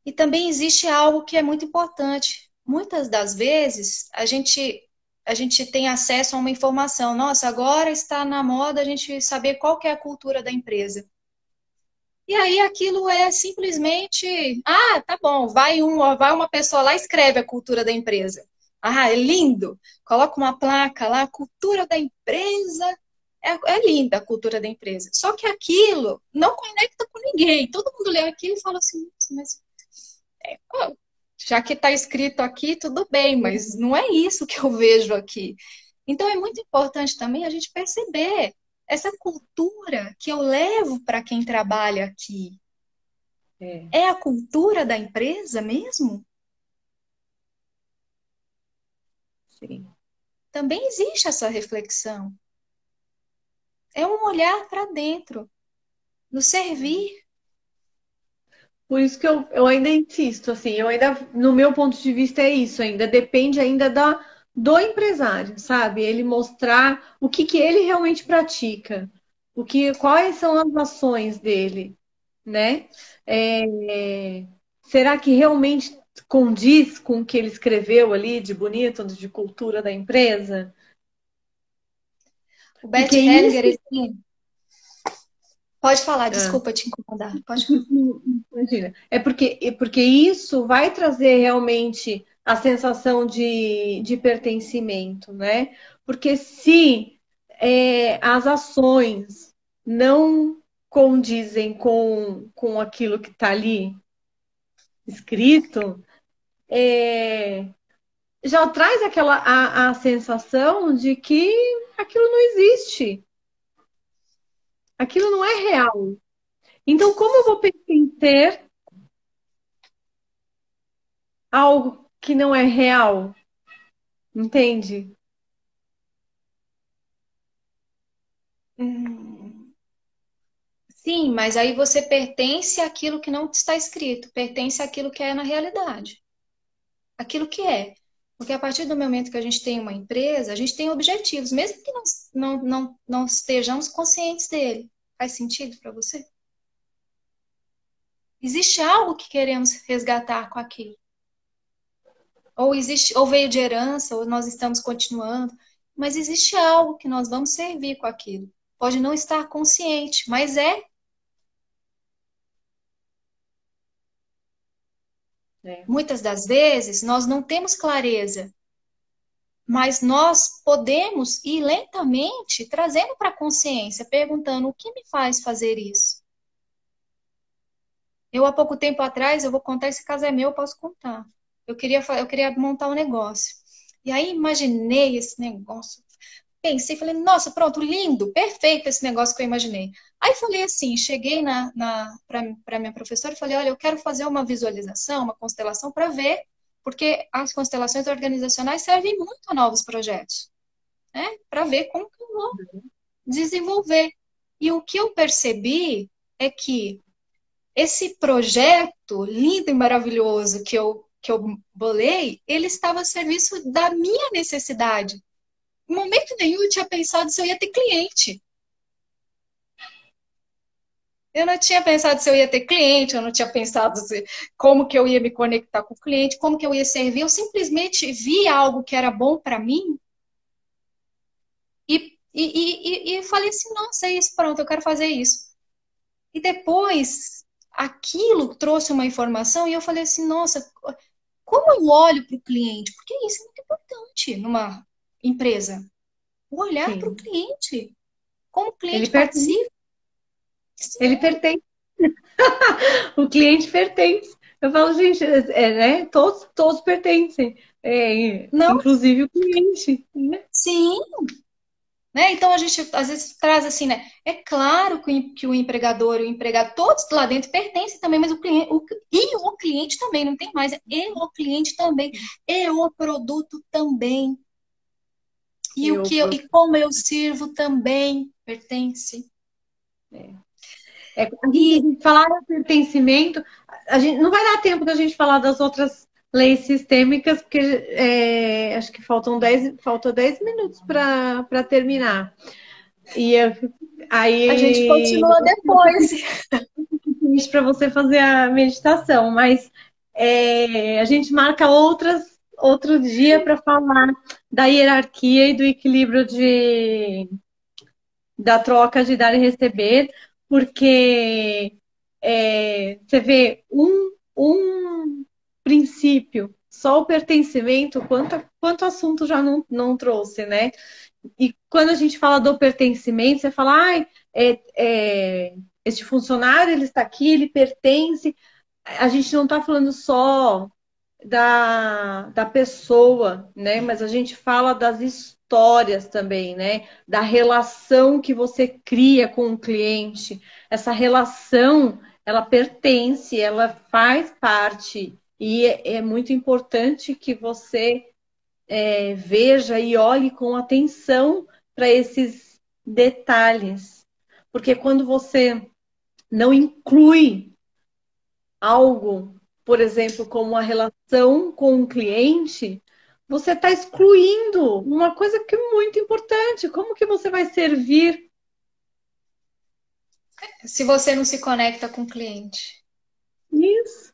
E também existe algo que é muito importante. Muitas das vezes, a gente tem acesso a uma informação. Nossa, agora está na moda a gente saber qual que é a cultura da empresa. E aí aquilo é simplesmente, ah, tá bom, vai uma pessoa lá e escreve a cultura da empresa. Ah, é lindo. Coloca uma placa lá, cultura da empresa. É linda a cultura da empresa. Só que aquilo não conecta com ninguém. Todo mundo lê aquilo e fala assim, mas pô, já que está escrito aqui, tudo bem, mas não é isso que eu vejo aqui. Então é muito importante também a gente perceber. essa cultura que eu levo para quem trabalha aqui, É, é a cultura da empresa mesmo? sim. Também existe essa reflexão. É um olhar para dentro, no servir. Por isso que eu ainda insisto, assim, eu ainda, no meu ponto de vista, é isso ainda, depende ainda do empresário, sabe? Ele mostrar o que ele realmente pratica, quais são as ações dele, né? Será que realmente condiz com o que ele escreveu ali de bonito, de cultura da empresa? O Bert Porque Hellinger, isso. ele... Pode falar, Ah. desculpa te incomodar. Pode falar. Imagina. É porque isso vai trazer realmente a sensação de pertencimento, né? Porque se as ações não condizem com aquilo que está ali escrito, já traz a sensação de que aquilo não existe, aquilo não é real. Então, como eu vou pertencer a algo que não é real? Entende? Hum, sim, mas aí você pertence àquilo que não está escrito, pertence àquilo que é na realidade, aquilo que é. Porque a partir do momento que a gente tem uma empresa, a gente tem objetivos, mesmo que não estejamos conscientes dele. Faz sentido para você? Existe algo que queremos resgatar com aquilo. Ou existe, ou veio de herança, ou nós estamos continuando, mas existe algo que nós vamos servir com aquilo. Pode não estar consciente, mas é. É, Muitas das vezes nós não temos clareza, mas nós podemos ir lentamente trazendo para a consciência, perguntando o que me faz fazer isso. Eu, há pouco tempo atrás, eu vou contar, esse caso é meu, eu posso contar. Eu queria montar um negócio. E aí imaginei esse negócio. Pensei, falei, nossa, pronto, lindo, perfeito esse negócio que eu imaginei. Aí falei assim, cheguei para minha professora e falei, olha, eu quero fazer uma visualização, uma constelação para ver, porque as constelações organizacionais servem muito a novos projetos, né? Para ver como que eu vou desenvolver. E o que eu percebi é que esse projeto lindo e maravilhoso que eu bolei, ele estava a serviço da minha necessidade. Em momento nenhum eu tinha pensado se eu ia ter cliente. Eu não tinha pensado se eu ia ter cliente, eu não tinha pensado como que eu ia me conectar com o cliente, como que eu ia servir. Eu simplesmente vi algo que era bom para mim e falei assim, nossa, é isso, pronto, eu quero fazer isso. E depois aquilo trouxe uma informação e eu falei assim, nossa, como eu olho para o cliente? Porque isso é muito importante numa empresa. O olhar para o sim. cliente. Como o Ele cliente pertence, participa. ele pertence, o cliente pertence. Eu falo, gente, né? Todos pertencem, Não, inclusive o cliente, né? sim, né? Então a gente às vezes traz assim, né? É claro que o empregador e o empregado, todos lá dentro pertencem também, mas o cliente também, não tem mais. E o cliente também, e o produto também. E o Eu, que e como eu sirvo também pertence. a E gente falar de pertencimento, a gente não vai dar tempo da gente falar das outras leis sistêmicas, porque acho que faltam 10 minutos para terminar. E a gente aí continua depois. para você fazer a meditação, mas a gente marca outro dia para falar da hierarquia e do equilíbrio da troca de dar e receber, porque você vê um princípio, só o pertencimento, quanto assunto já não trouxe, né? E quando a gente fala do pertencimento, você fala, ah, este funcionário ele está aqui, ele pertence. A gente não está falando só da pessoa, né? Mas a gente fala histórias também, né? Da relação que você cria com o cliente. Essa relação, ela pertence, ela faz parte. E é muito importante que você veja e olhe com atenção para esses detalhes. Porque quando você não inclui algo, por exemplo, como a relação com o cliente, você está excluindo uma coisa que é muito importante. Como que você vai servir? Se você não se conecta com o cliente. Isso.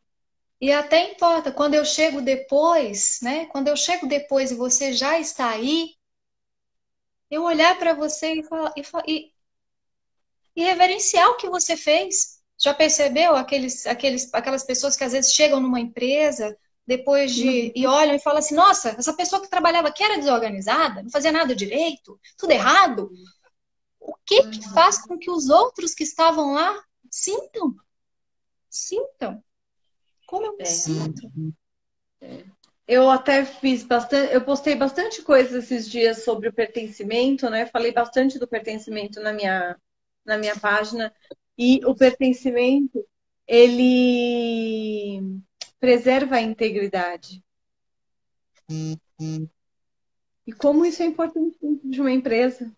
E até importa, quando eu chego depois, né? Quando eu chego depois e você já está aí, eu olhar para você e reverenciar o que você fez. Já percebeu aquelas pessoas que às vezes chegam numa empresa depois de e olham e falam assim: nossa, essa pessoa que trabalhava aqui era desorganizada, não fazia nada direito, tudo errado. O que que faz com que os outros que estavam lá sintam? Sintam. Como eu me sinto? Eu até fiz bastante, eu postei bastante coisa esses dias sobre o pertencimento, né? Falei bastante do pertencimento na minha página. E o pertencimento, ele preserva a integridade. E como isso é importante dentro de uma empresa.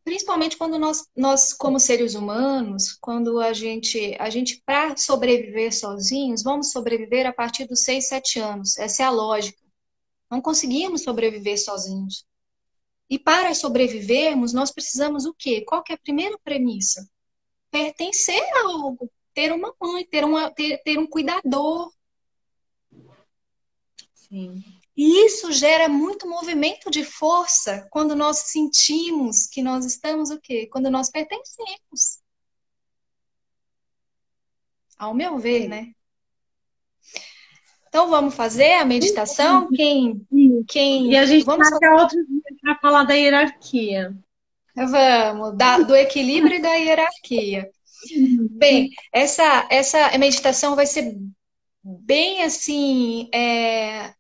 Principalmente quando nós como seres humanos, quando a gente para sobreviver sozinhos, vamos sobreviver a partir dos 6, 7 anos. Essa é a lógica. Não conseguimos sobreviver sozinhos. E para sobrevivermos, nós precisamos o quê? Qual que é a primeira premissa? Pertencer a algo, ter uma mãe, ter um cuidador. Sim. E isso gera muito movimento de força quando nós sentimos que nós estamos o quê? Quando nós pertencemos. Ao meu ver, né? Então vamos fazer a meditação? E a gente Vamos marca outro dia para falar da hierarquia. vamos, do equilíbrio e da hierarquia. Bem, essa meditação vai ser bem assim,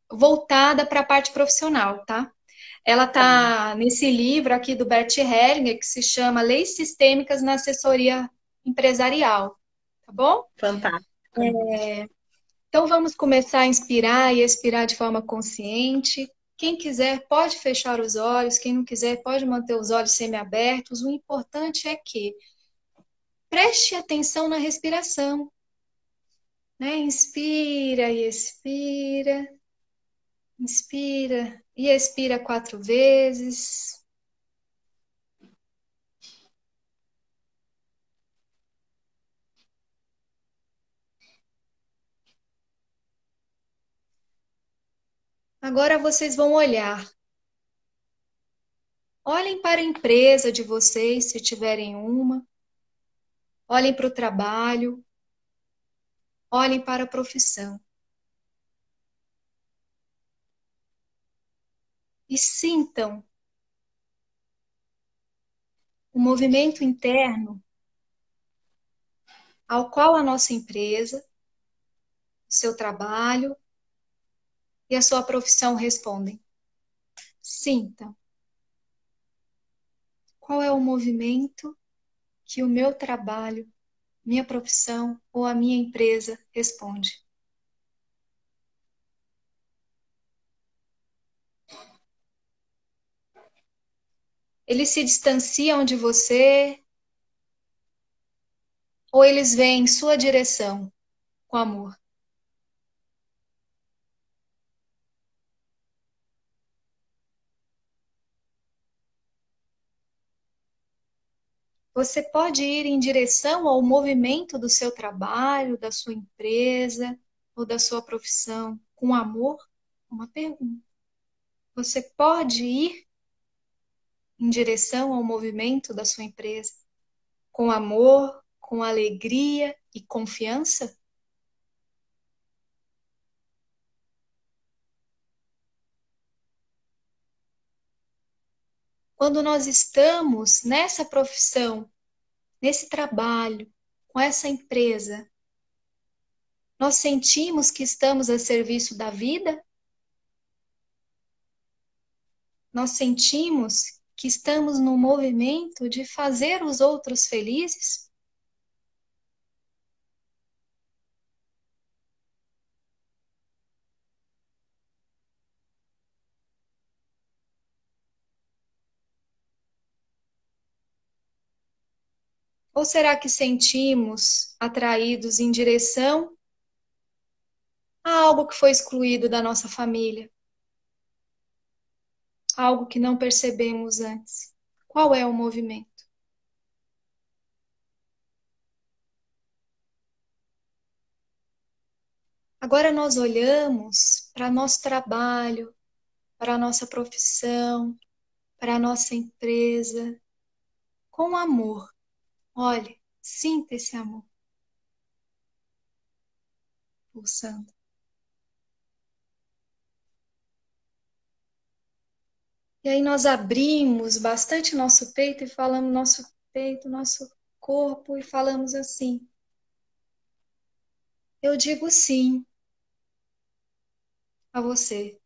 voltada para a parte profissional, tá? Ela tá nesse livro aqui do Bert Hellinger, que se chama Leis Sistêmicas na Assessoria Empresarial, tá bom? Fantástico. Então vamos começar a inspirar e expirar de forma consciente. Quem quiser pode fechar os olhos, quem não quiser pode manter os olhos semiabertos. O importante é que preste atenção na respiração, né? Inspira e expira, inspira e expira 4 vezes. Agora vocês vão olhar. Olhem para a empresa de vocês, se tiverem uma. Olhem para o trabalho. Olhem para a profissão. E sintam o movimento interno ao qual a nossa empresa, o seu trabalho e a sua profissão respondem. Sintam qual é o movimento que o meu trabalho, minha profissão ou a minha empresa responde. Eles se distanciam de você ou eles vêm em sua direção com amor? Você pode ir em direção ao movimento do seu trabalho, da sua empresa ou da sua profissão com amor? Uma pergunta. Você pode ir em direção ao movimento da sua empresa com amor, com alegria e confiança? Quando nós estamos nessa profissão, nesse trabalho, com essa empresa, nós sentimos que estamos a serviço da vida? nós sentimos que estamos no movimento de fazer os outros felizes? Ou será que sentimos atraídos em direção a algo que foi excluído da nossa família? Algo que não percebemos antes? Qual é o movimento? Agora nós olhamos para nosso trabalho, para a nossa profissão, para a nossa empresa, com amor. Olhe, sinta esse amor pulsando. E aí nós abrimos bastante nosso peito e falamos nosso peito, nosso corpo e falamos assim: eu digo sim a você.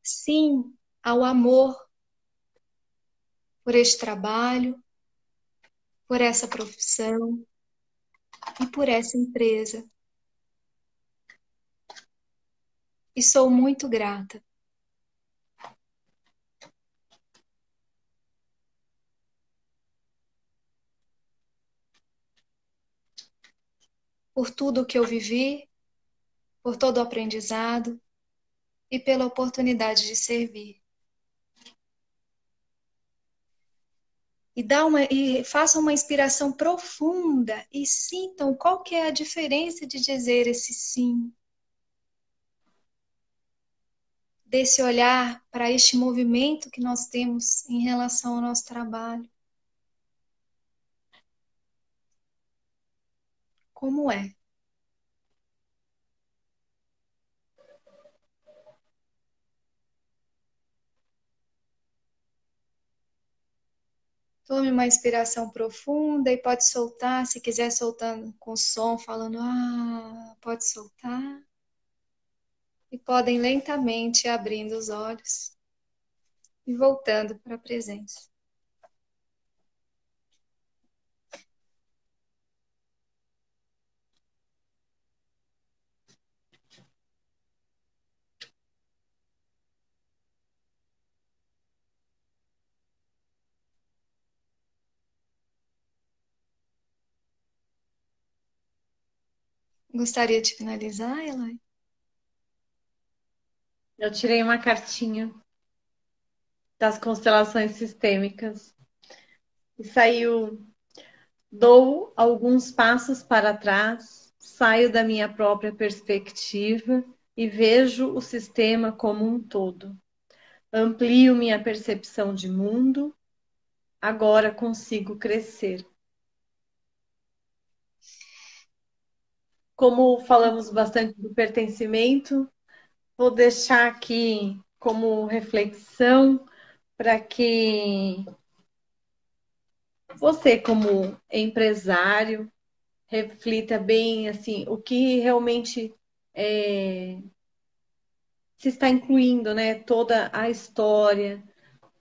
Sim ao amor por este trabalho, por essa profissão e por essa empresa. E sou muito grata por tudo que eu vivi, por todo o aprendizado e pela oportunidade de servir. E façam uma inspiração profunda e sintam qual que é a diferença de dizer esse sim, desse olhar para este movimento que nós temos em relação ao nosso trabalho. Como é? Tome uma inspiração profunda e pode soltar, se quiser soltando com som, falando pode soltar. E podem lentamente abrindo os olhos e voltando para a presença. Gostaria de finalizar, Eloy? Eu tirei uma cartinha das constelações sistêmicas e saiu: dou alguns passos para trás, saio da minha própria perspectiva e vejo o sistema como um todo. Amplio minha percepção de mundo, agora consigo crescer. Como falamos bastante do pertencimento, vou deixar aqui como reflexão para que você, como empresário, reflita bem assim o que realmente se está incluindo, né? Toda a história,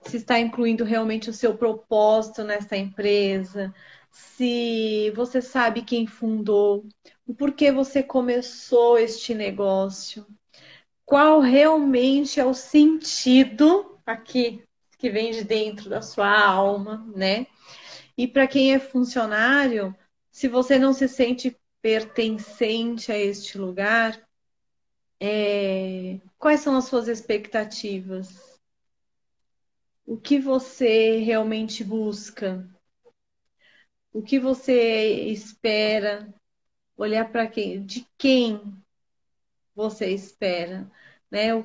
se está incluindo realmente o seu propósito nessa empresa, se você sabe quem fundou, o porquê você começou este negócio, qual realmente é o sentido aqui que vem de dentro da sua alma, né? E para quem é funcionário, se você não se sente pertencente a este lugar, quais são as suas expectativas? O que você realmente busca? O que você espera? Olhar para quem? De quem você espera? Né? O